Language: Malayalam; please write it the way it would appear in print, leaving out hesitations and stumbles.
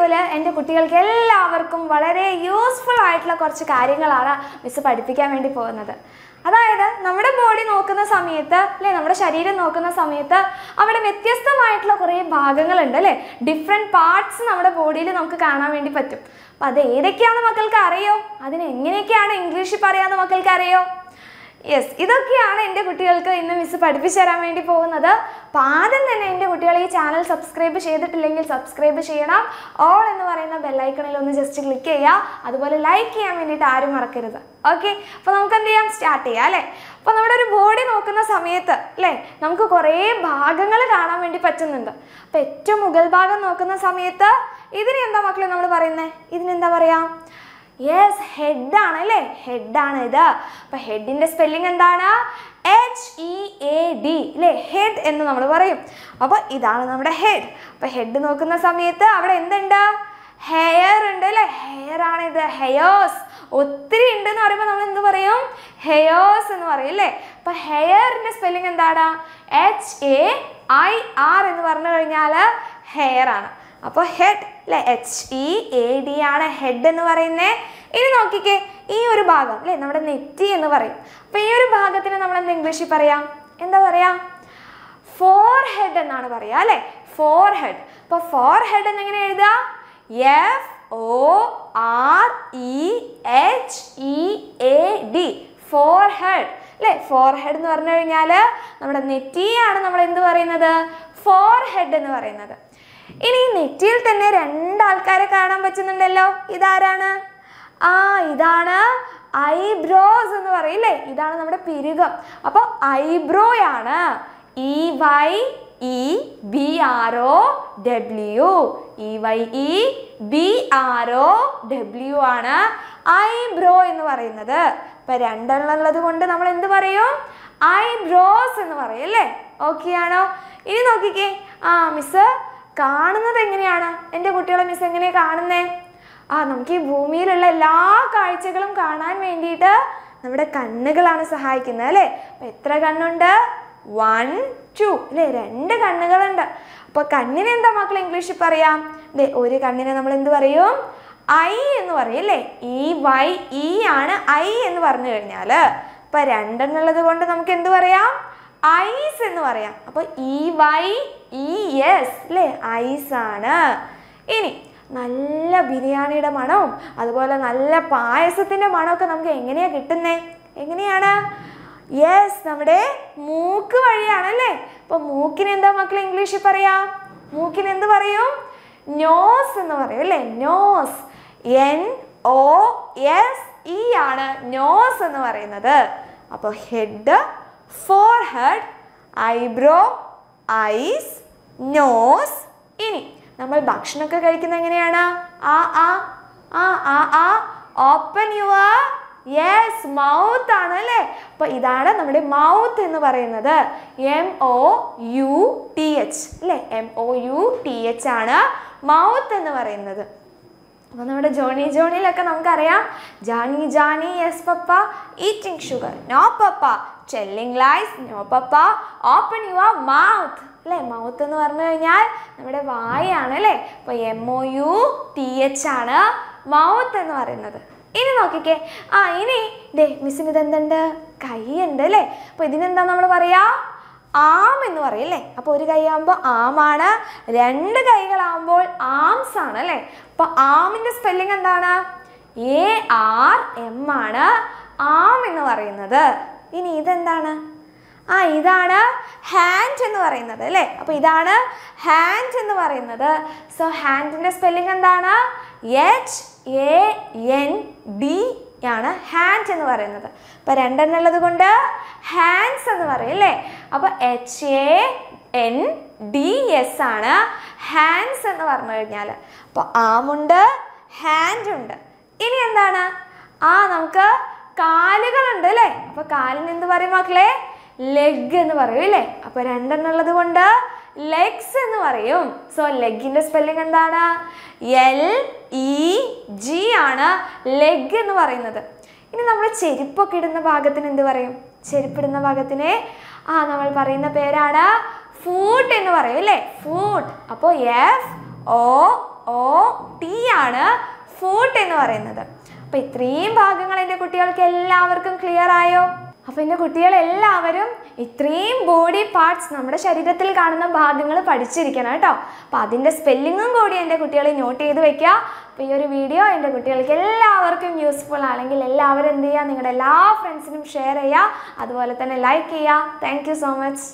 വീഡിയോയിൽ എൻ്റെ കുട്ടികൾക്ക് എല്ലാവർക്കും വളരെ യൂസ്ഫുൾ ആയിട്ടുള്ള കുറച്ച് കാര്യങ്ങളാണ് മിസ് പഠിപ്പിക്കാൻ വേണ്ടി പോകുന്നത്. അതായത് നമ്മുടെ ബോഡി നോക്കുന്ന സമയത്ത് അല്ലേ, നമ്മുടെ ശരീരം നോക്കുന്ന സമയത്ത് അവിടെ വ്യത്യസ്തമായിട്ടുള്ള കുറേ ഭാഗങ്ങളുണ്ട് അല്ലേ, ഡിഫറെൻറ്റ് പാർട്സ് നമ്മുടെ ബോഡിയിൽ നമുക്ക് കാണാൻ വേണ്ടി പറ്റും. അപ്പം അത് ഏതൊക്കെയാണെന്ന് മക്കൾക്ക് അറിയോ? അതിന് എങ്ങനെയൊക്കെയാണ് ഇംഗ്ലീഷിൽ പറയാമെന്ന് മക്കൾക്ക് അറിയോ? യെസ്, ഇതൊക്കെയാണ് എൻ്റെ കുട്ടികൾക്ക് ഇന്ന് മിസ് പഠിപ്പിച്ചു തരാൻ വേണ്ടി പോകുന്നത്. അപ്പോൾ ആദ്യം തന്നെ എൻ്റെ കുട്ടികൾ ഈ ചാനൽ സബ്സ്ക്രൈബ് ചെയ്തിട്ടില്ലെങ്കിൽ സബ്സ്ക്രൈബ് ചെയ്യണം. ഓൾ എന്ന് പറയുന്ന ബെല്ലൈക്കണിൽ ഒന്ന് ജസ്റ്റ് ക്ലിക്ക് ചെയ്യുക. അതുപോലെ ലൈക്ക് ചെയ്യാൻ വേണ്ടിയിട്ട് ആരും മറക്കരുത്. ഓക്കെ, അപ്പോൾ നമുക്ക് എന്ത് ചെയ്യാം, സ്റ്റാർട്ട് ചെയ്യാം അല്ലേ. അപ്പോൾ നമ്മുടെ ഒരു ബോഡി നോക്കുന്ന സമയത്ത് അല്ലേ, നമുക്ക് കുറേ ഭാഗങ്ങൾ കാണാൻ വേണ്ടി പറ്റുന്നുണ്ട്. അപ്പോൾ ഏറ്റവും മുകൾ ഭാഗം നോക്കുന്ന സമയത്ത് ഇതിന് എന്താ മക്കളെ നമ്മൾ പറയുന്നത്? ഇതിനെന്താ പറയാം? യെസ്, ഹെഡാണ് അല്ലേ, ഹെഡാണ് ഇത്. അപ്പം ഹെഡിൻ്റെ സ്പെല്ലിംഗ് എന്താണ്? HEAD അല്ലേ, ഹെഡ് എന്ന് നമ്മൾ പറയും. അപ്പോൾ ഇതാണ് നമ്മുടെ ഹെഡ്. അപ്പം ഹെഡ് നോക്കുന്ന സമയത്ത് അവിടെ എന്തുണ്ട്? ഹെയർ ഉണ്ട് അല്ലേ, ഹെയർ ആണ് ഇത്. ഹെയേഴ്സ് ഒത്തിരി ഉണ്ടെന്ന് പറയുമ്പോൾ നമ്മൾ എന്ത് പറയും? ഹെയേഴ്സ് എന്ന് പറയും അല്ലേ. അപ്പം ഹെയറിൻ്റെ സ്പെല്ലിംഗ് എന്താണ്? HAIR എന്ന് പറഞ്ഞു കഴിഞ്ഞാൽ ഹെയർ ആണ്. അപ്പോൾ ഹെഡ് അല്ലേ, HEAD ആണ് ഹെഡ് എന്ന് പറയുന്നത്. ഇനി നോക്കിക്കേ, ഈ ഒരു ഭാഗം അല്ലേ നമ്മുടെ നെറ്റി എന്ന് പറയും. അപ്പോൾ ഈ ഒരു ഭാഗത്തിന് നമ്മൾ എന്താ ഇംഗ്ലീഷിൽ പറയാം? എന്താ പറയാ? ഫോർ ഹെഡ് എന്നാണ് പറയാ അല്ലേ, ഫോർ ഹെഡ്. അപ്പോൾ ഫോർ ഹെഡ് എന്നെങ്ങനെ എഴുതുക? FOREHED, ഫോർ ഹെഡ് അല്ലേ. ഫോർ ഹെഡ് എന്ന് പറഞ്ഞു കഴിഞ്ഞാൽ നമ്മുടെ നെറ്റിയാണ് നമ്മൾ എന്ത് പറയുന്നത്? ഫോർ ഹെഡ് എന്ന് പറയുന്നത്. ഇനി ഈ നെറ്റിയിൽ തന്നെ രണ്ടാൾക്കാരെ കാണാൻ പറ്റുന്നുണ്ടല്ലോ. ഇതാരാണ്? ഇതാണ് ഐബ്രോസ് എന്ന് പറയില്ലേ, ഇതാണ് നമ്മുടെ പിരുകം. അപ്പോൾ ഐബ്രോയാണ്. EYEBROW ആണ് ഐബ്രോ എന്ന് പറയുന്നത്. ഇപ്പം രണ്ടെണ്ണുള്ളത് കൊണ്ട് നമ്മൾ എന്ത് പറയും? ഐബ്രോസ് എന്ന് പറയും അല്ലേ. ഓക്കെ ആണോ? ഇനി നോക്കിക്കേ, മിസ് കാണുന്നത് എങ്ങനെയാണ്? എൻ്റെ കുട്ടികളെ മിസ് എങ്ങനെയാണ് കാണുന്നേ? നമുക്ക് ഈ ഭൂമിയിലുള്ള എല്ലാ കാഴ്ചകളും കാണാൻ വേണ്ടിയിട്ട് നമ്മുടെ കണ്ണുകളാണ് സഹായിക്കുന്നത് അല്ലേ. അപ്പം എത്ര കണ്ണുണ്ട്? 1, 2 അല്ലേ, 2 കണ്ണുകളുണ്ട്. അപ്പോൾ കണ്ണിന് എന്താ മക്കൾ ഇംഗ്ലീഷിൽ പറയാം? ഒരു കണ്ണിനെ നമ്മൾ എന്ത് പറയും? ഐ എന്ന് പറയും അല്ലേ. EYE ആണ് ഐ എന്ന് പറഞ്ഞു കഴിഞ്ഞാൽ. അപ്പം രണ്ടെന്നുള്ളത് കൊണ്ട് നമുക്ക് എന്ത് പറയാം? ഐസ് എന്ന് പറയാം. അപ്പോൾ EYES അല്ലേ, ഐസ് ആണ്. ഇനി നല്ല ബിരിയാണിയുടെ മണവും അതുപോലെ നല്ല പായസത്തിൻ്റെ മണമൊക്കെ നമുക്ക് എങ്ങനെയാണ് കിട്ടുന്നത്? എങ്ങനെയാണ്? യെസ്, നമ്മുടെ മൂക്ക് വഴിയാണല്ലേ. അപ്പോൾ മൂക്കിന് എന്താ മക്കൾ ഇംഗ്ലീഷിൽ പറയാം? മൂക്കിന് എന്ത് പറയും? നോസ് എന്ന് പറയും അല്ലേ, നോസ്. NOSE ആണ് നോസ് എന്ന് പറയുന്നത്. അപ്പോൾ head, forehead, eyebrow, eyes, nose. ഇനി നമ്മൾ ഭക്ഷണമൊക്കെ കഴിക്കുന്നത് എങ്ങനെയാണ്? ഓപ്പൺ യുവർ മൗത്ത് ആണ് അല്ലേ. അപ്പോൾ ഇതാണ് നമ്മുടെ മൗത്ത് എന്ന് പറയുന്നത്. MOUTH അല്ലേ, MOUTH ആണ് മൗത്ത് എന്ന് പറയുന്നത്. അപ്പോൾ നമ്മുടെ ജോണിയിലൊക്കെ നമുക്കറിയാം, Johny yes papa, eating sugar no papa, telling lies no papa, open your mouth അല്ലേ. മൗത്ത് എന്ന് പറഞ്ഞു കഴിഞ്ഞാൽ നമ്മുടെ വായാണ് അല്ലേ. അപ്പോൾ MOUTH ആണ് മൗത്ത് എന്ന് പറയുന്നത്. ഇനി നോക്കിക്കേ, ഇനി മിസ്സിന് ഇതെന്തുണ്ട്? കൈ ഉണ്ട് അല്ലേ. അപ്പോൾ ഇതിനെന്താ നമ്മൾ പറയാ? ആം എന്ന് പറയും അല്ലേ. അപ്പോൾ ഒരു കൈ ആകുമ്പോൾ ആമാണ്, 2 കൈകളാകുമ്പോൾ ആംസ് ആണ് അല്ലേ. അപ്പോൾ ആമിൻ്റെ സ്പെല്ലിംഗ് എന്താണ്? ARM ആണ് ആം എന്ന് പറയുന്നത്. ഇനി ഇതെന്താണ്? ഇതാണ് ഹാൻഡ് എന്ന് പറയുന്നത് അല്ലേ. അപ്പോൾ ഇതാണ് ഹാൻഡ് എന്ന് പറയുന്നത്. സോ ഹാൻഡിൻ്റെ സ്പെല്ലിംഗ് എന്താണ്? HAND ആണ് ഹാൻഡ് എന്ന് പറയുന്നത്. അപ്പോൾ 2 എന്നുള്ളത് കൊണ്ട് ഹാൻഡ്സ് എന്ന് പറയും അല്ലേ. അപ്പോൾ HANDS ആണ് ഹാൻഡ്സ് എന്ന് പറഞ്ഞു കഴിഞ്ഞാൽ. അപ്പോൾ ആമുണ്ട്, ഹാൻഡ് ഉണ്ട്. ഇനി എന്താണ്? നമുക്ക് കാലുകളുണ്ട് അല്ലേ. അപ്പോൾ കാലിന് എന്ത് പറയും മക്കളെ? ലെഗ് എന്ന് പറയും അല്ലേ. അപ്പോൾ 2 എന്നുള്ളത് കൊണ്ട് ലെഗ്സ് എന്ന് പറയും. സോ ലെഗിൻ്റെ സ്പെല്ലിംഗ് എന്താണ്? LEG ആണ് ലെഗ് എന്ന് പറയുന്നത്. ഇനി നമ്മൾ ചെരുപ്പൊക്കെ ഇടുന്ന ഭാഗത്തിന് എന്ത് പറയും? ചെരുപ്പിടുന്ന ഭാഗത്തിനെ നമ്മൾ പറയുന്ന പേരാണ് ഫൂട്ട് എന്ന് പറയും അല്ലേ, ഫൂട്ട്. അപ്പോൾ FOOT ആണ് ഫൂട്ട് എന്ന് പറയുന്നത്. അപ്പോൾ ഇത്രയും ഭാഗങ്ങൾ എൻ്റെ കുട്ടികൾക്ക് എല്ലാവർക്കും ക്ലിയർ ആയോ? അപ്പോൾ എൻ്റെ കുട്ടികളെല്ലാവരും ഇത്രയും ബോഡി പാർട്സ് നമ്മുടെ ശരീരത്തിൽ കാണുന്ന ഭാഗങ്ങൾ പഠിച്ചിരിക്കണം കേട്ടോ. അപ്പോൾ അതിൻ്റെ സ്പെല്ലിങ്ങും കൂടി എൻ്റെ കുട്ടികളെ നോട്ട് ചെയ്ത് വെക്കുക. അപ്പോൾ ഈ ഒരു വീഡിയോ എൻ്റെ കുട്ടികൾക്ക് എല്ലാവർക്കും യൂസ്ഫുൾ ആണെങ്കിൽ എല്ലാവരും എന്ത് ചെയ്യുക, നിങ്ങളുടെ എല്ലാ ഫ്രണ്ട്സിനും ഷെയർ ചെയ്യുക, അതുപോലെ തന്നെ ലൈക്ക് ചെയ്യുക. Thank you so much.